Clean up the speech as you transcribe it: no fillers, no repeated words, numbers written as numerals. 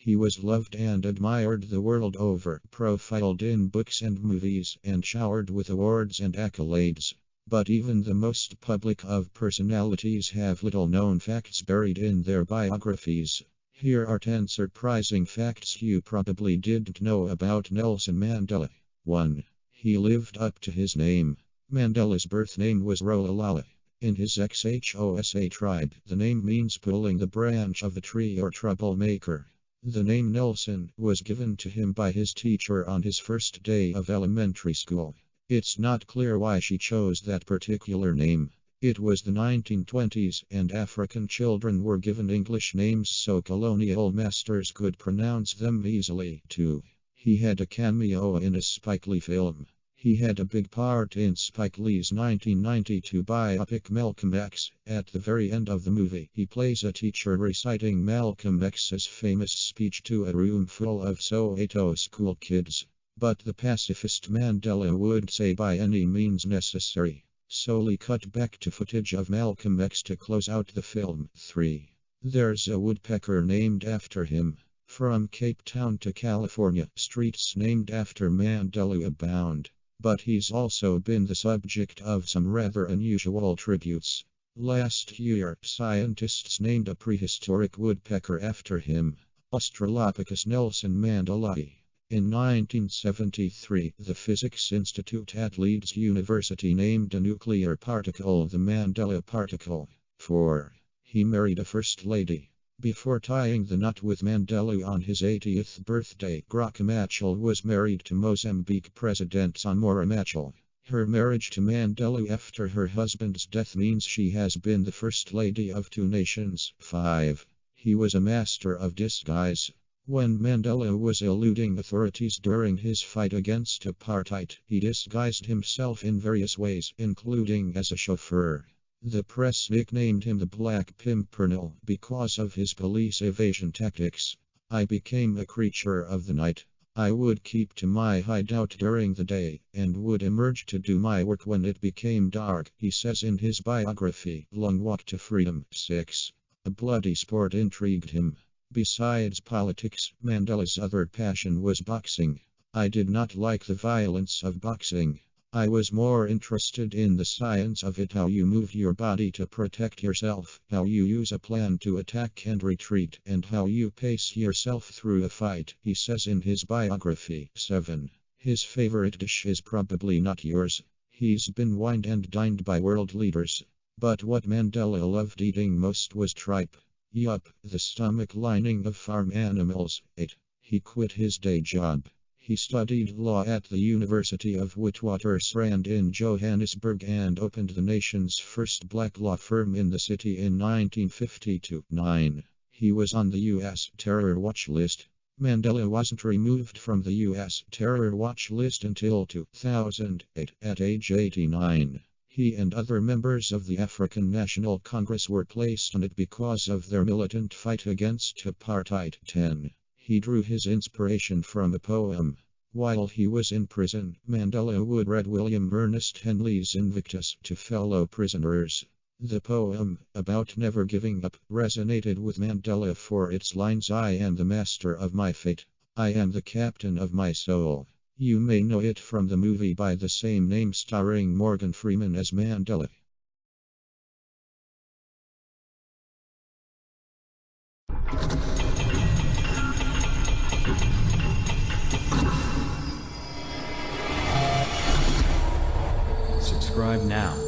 He was loved and admired the world over, profiled in books and movies, and showered with awards and accolades. But even the most public of personalities have little known facts buried in their biographies. Here are 10 surprising facts you probably didn't know about Nelson Mandela. 1. He lived up to his name. Mandela's birth name was Rolala. In his Xhosa tribe, the name means pulling the branch of the tree or troublemaker. The name Nelson was given to him by his teacher on his first day of elementary school. It's not clear why she chose that particular name. It was the 1920s and African children were given English names so colonial masters could pronounce them easily. 2. He had a cameo in a Spike Lee film. He had a big part in Spike Lee's 1992 biopic Malcolm X. At the very end of the movie, he plays a teacher reciting Malcolm X's famous speech to a room full of Soweto school kids. But the pacifist Mandela would say by any means necessary. Solely cut back to footage of Malcolm X to close out the film. 3. There's a woodpecker named after him. From Cape Town to California, streets named after Mandela abound. But he's also been the subject of some rather unusual tributes. Last year, scientists named a prehistoric woodpecker after him, Australopithecus Nelson Mandela. In 1973, the Physics Institute at Leeds University named a nuclear particle the Mandela particle. 4. He married a first lady. Before tying the knot with Mandela on his 80th birthday, Graca Machel was married to Mozambique President Samora Machel. Her marriage to Mandela after her husband's death means she has been the first lady of 2 nations. 5. He was a master of disguise. When Mandela was eluding authorities during his fight against apartheid, he disguised himself in various ways, including as a chauffeur. The press nicknamed him the Black Pimpernel because of his police evasion tactics. I became a creature of the night. I would keep to my hideout during the day, and would emerge to do my work when it became dark, he says in his biography, Long Walk to Freedom. 6. A bloody sport intrigued him. Besides politics, Mandela's other passion was boxing. I did not like the violence of boxing. I was more interested in the science of it, how you move your body to protect yourself, how you use a plan to attack and retreat, and how you pace yourself through a fight, he says in his biography. 7. His favorite dish is probably not yours. He's been wined and dined by world leaders. But what Mandela loved eating most was tripe. Yup, the stomach lining of farm animals. 8. He quit his day job. He studied law at the University of Witwatersrand in Johannesburg and opened the nation's first black law firm in the city in 1952. 9. He was on the U.S. terror watch list. Mandela wasn't removed from the U.S. terror watch list until 2008, at age 89. He and other members of the African National Congress were placed on it because of their militant fight against apartheid. 10. He drew his inspiration from a poem. While he was in prison, Mandela would read William Ernest Henley's Invictus to fellow prisoners. The poem, About Never Giving Up, resonated with Mandela for its lines, I am the master of my fate. I am the captain of my soul. You may know it from the movie by the same name starring Morgan Freeman as Mandela. Subscribe now.